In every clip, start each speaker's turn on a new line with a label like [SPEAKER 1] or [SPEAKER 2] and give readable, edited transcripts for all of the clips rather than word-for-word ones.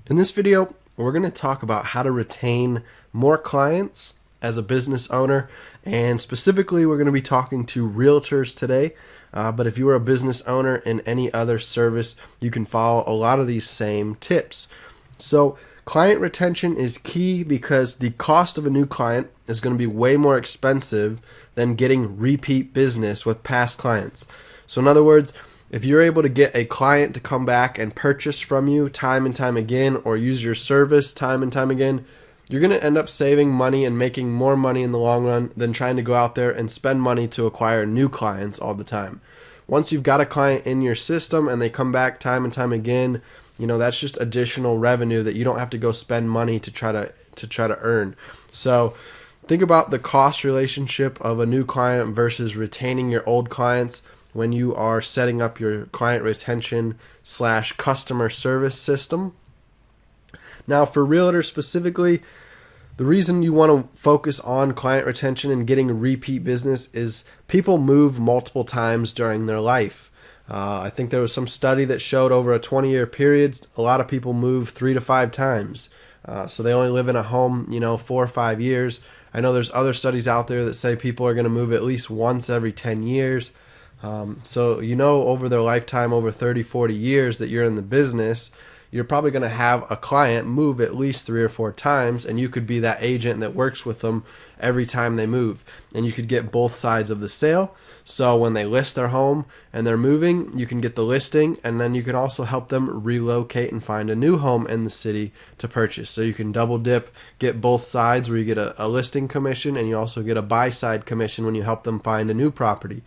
[SPEAKER 1] In this video, we're going to talk about how to retain more clients as a business owner, and specifically we're going to be talking to realtors today. But if you are a business owner in any other service, you can follow a lot of these same tips. So client retention is key because the cost of a new client is going to be way more expensive than getting repeat business with past clients. So in other words, if you're able to get a client to come back and purchase from you time and time again, or use your service time and time again, you're going to end up saving money and making more money in the long run than trying to go out there and spend money to acquire new clients all the time. Once you've got a client in your system and they come back time and time again, that's just additional revenue that you don't have to go spend money to try to earn. So think about the cost relationship of a new client versus retaining your old clients when you are setting up your client retention / customer service system. Now, for realtors specifically, the reason you want to focus on client retention and getting repeat business is people move multiple times during their life. I think there was some study that showed over a 20-year period, a lot of people move 3 to 5 times. So they only live in a home, 4 or 5 years. I know there's other studies out there that say people are going to move at least once every 10 years. So over their lifetime, over 30, 40 years that you're in the business, you're probably going to have a client move at least 3 or 4 times, and you could be that agent that works with them every time they move. And you could get both sides of the sale. So when they list their home and they're moving, you can get the listing, and then you can also help them relocate and find a new home in the city to purchase. So you can double dip, get both sides, where you get a listing commission and you also get a buy side commission when you help them find a new property.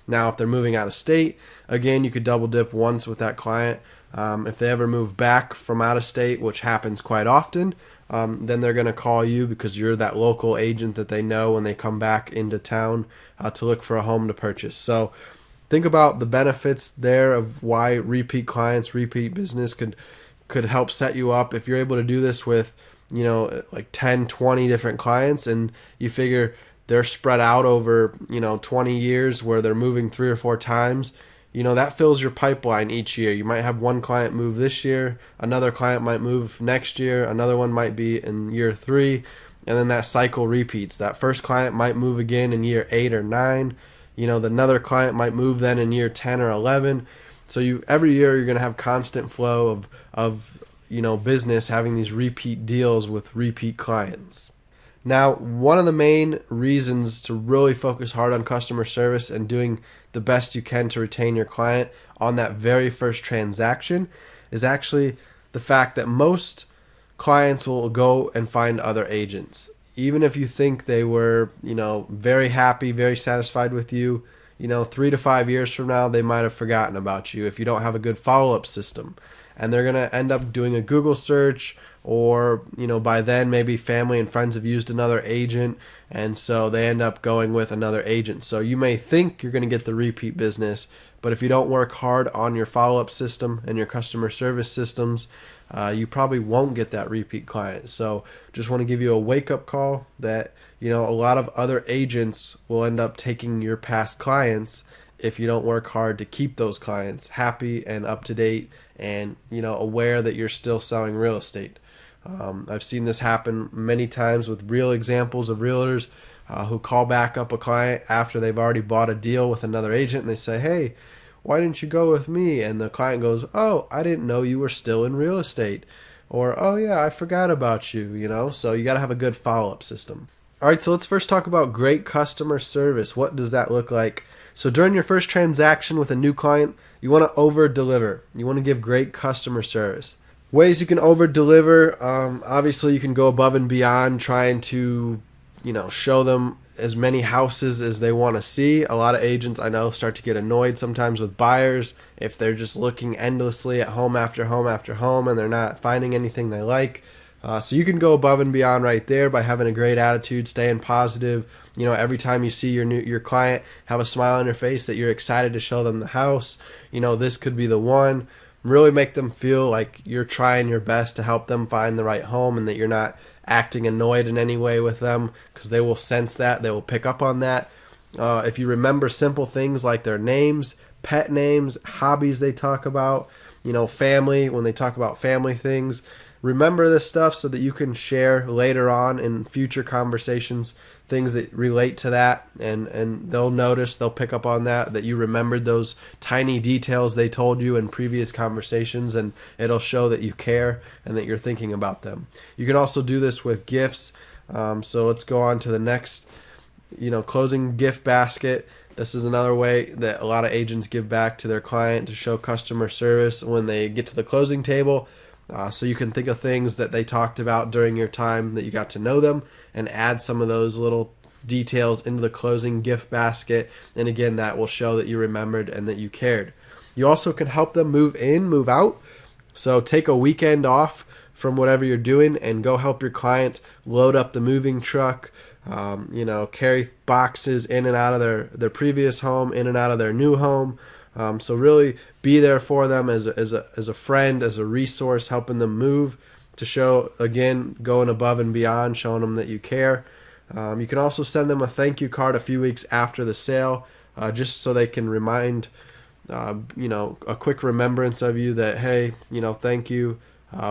[SPEAKER 1] Now, if they're moving out of state, again, you could double dip once with that client. If they ever move back from out of state, which happens quite often, then they're going to call you because you're that local agent that they know when they come back into town to look for a home to purchase. So think about the benefits there of why repeat clients, repeat business could help set you up. If you're able to do this with, like 10, 20 different clients, and you figure they're spread out over, 20 years where they're moving 3 or 4 times, that fills your pipeline each year. You might have one client move this year, another client might move next year, another one might be in year 3, and then that cycle repeats. That first client might move again in year 8 or 9. Another client might move then in year 10 or 11. So every year you're going to have constant flow of business, having these repeat deals with repeat clients. Now, one of the main reasons to really focus hard on customer service and doing the best you can to retain your client on that very first transaction is actually the fact that most clients will go and find other agents. Even if you think they were, very happy, very satisfied with you, 3 to 5 years from now, they might have forgotten about you if you don't have a good follow-up system. And they're going to end up doing a Google search, or by then maybe family and friends have used another agent, and so they end up going with another agent. So you may think you're going to get the repeat business, but if you don't work hard on your follow-up system and your customer service systems, you probably won't get that repeat client. So just want to give you a wake-up call that a lot of other agents will end up taking your past clients if you don't work hard to keep those clients happy and up to date and aware that you're still selling real estate. I've seen this happen many times with real examples of realtors who call back up a client after they've already bought a deal with another agent, and they say, "Hey, why didn't you go with me?" And the client goes, "Oh, I didn't know you were still in real estate," or "Oh yeah, I forgot about you." So you got to have a good follow-up system. All right, so let's first talk about great customer service. What does that look like? So during your first transaction with a new client, you want to over-deliver. You want to give great customer service. Ways you can over-deliver, obviously you can go above and beyond trying to, show them as many houses as they want to see. A lot of agents I know start to get annoyed sometimes with buyers if they're just looking endlessly at home after home after home and they're not finding anything they like. So you can go above and beyond right there by having a great attitude, staying positive. Every time you see your client, have a smile on your face that you're excited to show them the house. This could be the one. Really make them feel like you're trying your best to help them find the right home, and that you're not acting annoyed in any way with them, because they will sense that. They will pick up on that. If you remember simple things like their names, pet names, hobbies they talk about, family, when they talk about family things, remember this stuff so that you can share later on in future conversations things that relate to that, and they'll pick up on that you remembered those tiny details they told you in previous conversations, and it'll show that you care and that you're thinking about them. You can also do this with gifts. So let's go on to the next, closing gift basket. This is another way that a lot of agents give back to their client to show customer service when they get to the closing table. So you can think of things that they talked about during your time that you got to know them and add some of those little details into the closing gift basket. And again, that will show that you remembered and that you cared. You also can help them move in, move out. So take a weekend off from whatever you're doing and go help your client load up the moving truck, carry boxes in and out of their previous home, in and out of their new home. So really be there for them as a friend, as a resource, helping them move, to show, again, going above and beyond, showing them that you care. You can also send them a thank you card a few weeks after the sale, just so they can remind, a quick remembrance of you that, hey, thank you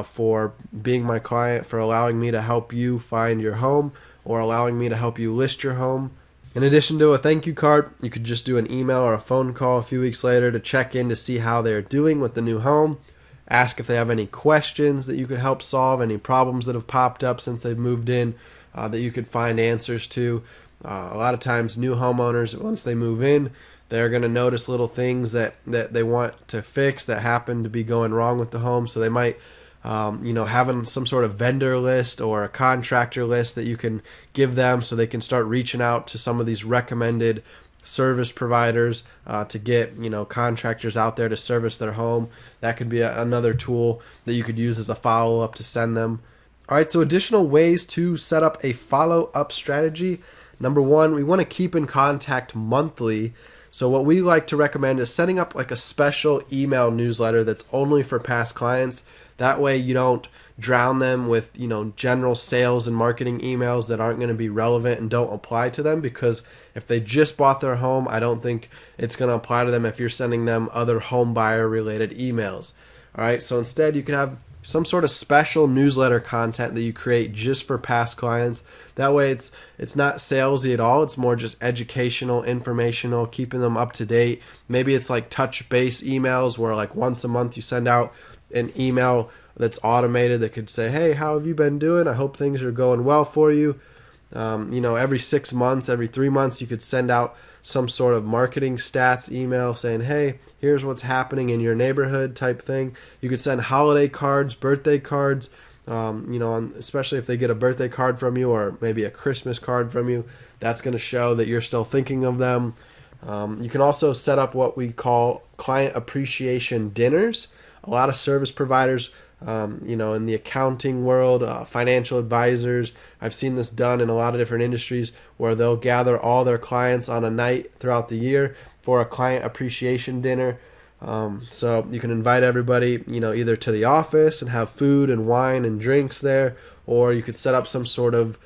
[SPEAKER 1] for being my client, for allowing me to help you find your home or allowing me to help you list your home. In addition to a thank you card, you could just do an email or a phone call a few weeks later to check in to see how they're doing with the new home. Ask if they have any questions that you could help solve, any problems that have popped up since they've moved in that you could find answers to. A lot of times new homeowners, once they move in, they're going to notice little things that they want to fix that happen to be going wrong with the home. So they might having some sort of vendor list or a contractor list that you can give them so they can start reaching out to some of these recommended service providers to get contractors out there to service their home. That could be another tool that you could use as a follow-up to send them. All right, so additional ways to set up a follow-up strategy. Number one, we want to keep in contact monthly. So what we like to recommend is setting up like a special email newsletter that's only for past clients. That way you don't drown them with, general sales and marketing emails that aren't going to be relevant and don't apply to them, because if they just bought their home, I don't think it's going to apply to them if you're sending them other home buyer related emails. All right, so instead you could have some sort of special newsletter content that you create just for past clients. That way it's not salesy at all. It's more just educational, informational, keeping them up to date. Maybe it's like touch base emails where like once a month you send out an email that's automated that could say, hey, how have you been doing? I hope things are going well for you. Every 6 months, every 3 months, you could send out some sort of marketing stats email saying, hey, here's what's happening in your neighborhood type thing. You could send holiday cards, birthday cards, especially if they get a birthday card from you or maybe a Christmas card from you. That's going to show that you're still thinking of them. You can also set up what we call client appreciation dinners. A lot of service providers, in the accounting world, financial advisors, I've seen this done in a lot of different industries where they'll gather all their clients on a night throughout the year for a client appreciation dinner. So you can invite everybody, either to the office and have food and wine and drinks there, or you could set up some sort of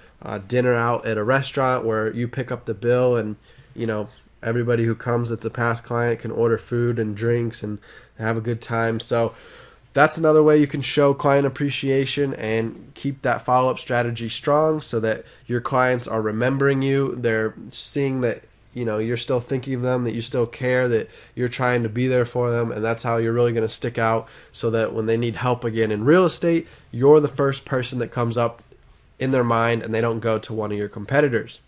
[SPEAKER 1] dinner out at a restaurant where you pick up the bill and, everybody who comes that's a past client can order food and drinks and have a good time. So that's another way you can show client appreciation and keep that follow-up strategy strong so that your clients are remembering you. They're seeing that, you're still thinking of them, that you still care, that you're trying to be there for them. And that's how you're really going to stick out, so that when they need help again in real estate, you're the first person that comes up in their mind and they don't go to one of your competitors.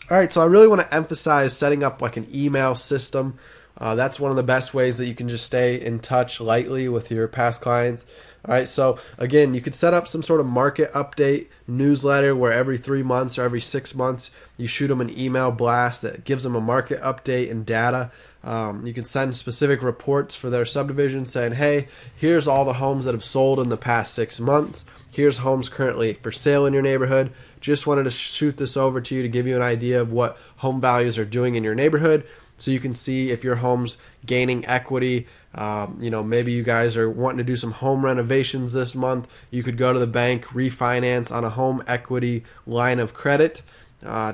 [SPEAKER 1] All right, so I really want to emphasize setting up like an email system. That's one of the best ways that you can just stay in touch lightly with your past clients. All right, so again, you could set up some sort of market update newsletter where every 3 months or every 6 months you shoot them an email blast that gives them a market update and data. You can send specific reports for their subdivision saying, hey, here's all the homes that have sold in the past 6 months. Here's homes currently for sale in your neighborhood. Just wanted to shoot this over to you to give you an idea of what home values are doing in your neighborhood, so you can see if your home's gaining equity. Maybe you guys are wanting to do some home renovations this month. You could go to the bank, refinance on a home equity line of credit,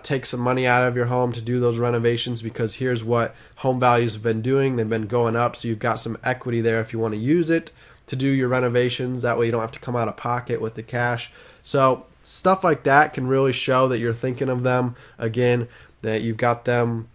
[SPEAKER 1] take some money out of your home to do those renovations, because here's what home values have been doing. They've been going up, so you've got some equity there if you want to use it. to do your renovations. That way you don't have to come out of pocket with the cash. So stuff like that can really show that you're thinking of them. Again, that you've got them,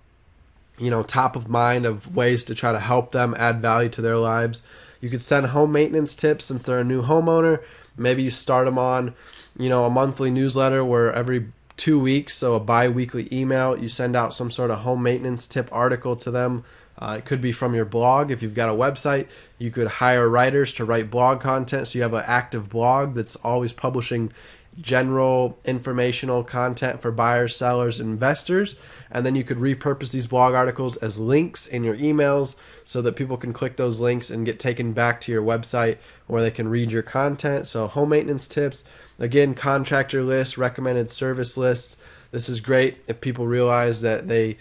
[SPEAKER 1] top of mind of ways to try to help them add value to their lives. You could send home maintenance tips since they're a new homeowner. Maybe you start them on, a monthly newsletter where every 2 weeks, so a bi-weekly email, you send out some sort of home maintenance tip article to them. It could be from your blog. If you've got a website, you could hire writers to write blog content, so you have an active blog that's always publishing general informational content for buyers, sellers, investors. And then you could repurpose these blog articles as links in your emails so that people can click those links and get taken back to your website where they can read your content. So home maintenance tips, again, contractor lists, recommended service lists. This is great if people realize that the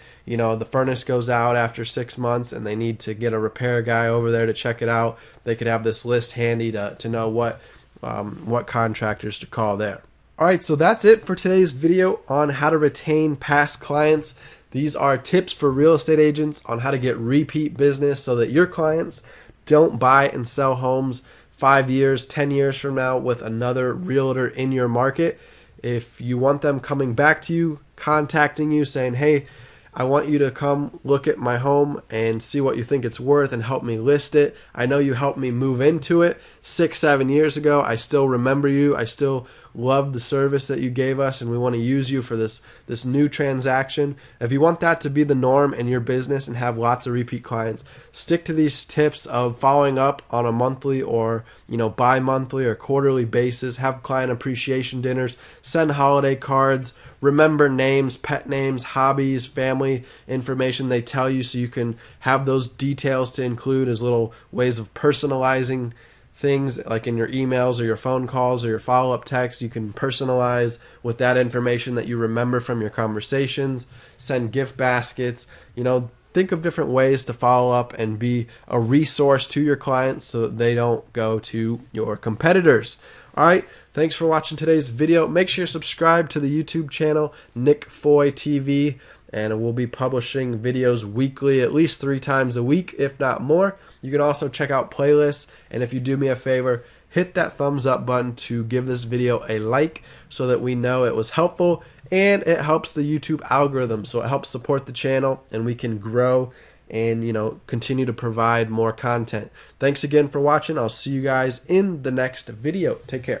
[SPEAKER 1] furnace goes out after 6 months and they need to get a repair guy over there to check it out. They could have this list handy to know what contractors to call there. All right, so that's it for today's video on how to retain past clients. These are tips for real estate agents on how to get repeat business so that your clients don't buy and sell homes 5 years, 10 years from now with another realtor in your market. If you want them coming back to you, contacting you, saying, hey, I want you to come look at my home and see what you think it's worth and help me list it. I know you helped me move into it 6-7 years ago. I still remember you. I still love the service that you gave us, and we want to use you for this new transaction. If you want that to be the norm in your business and have lots of repeat clients, stick to these tips of following up on a monthly or bi-monthly or quarterly basis. Have client appreciation dinners, send holiday cards, remember names, pet names, hobbies, family information they tell you, so you can have those details to include as little ways of personalizing things, like in your emails or your phone calls or your follow-up text. You can personalize with that information that you remember from your conversations. Send gift baskets. Think of different ways to follow up and be a resource to your clients so that they don't go to your competitors. All right, thanks for watching today's video. Make sure you subscribe to the YouTube channel, Nick Foy TV, and we'll be publishing videos weekly, at least 3 times a week, if not more. You can also check out playlists, and if you do me a favor, hit that thumbs up button to give this video a like so that we know it was helpful, and it helps the YouTube algorithm, so it helps support the channel and we can grow and continue to provide more content. Thanks again for watching. I'll see you guys in the next video. Take care.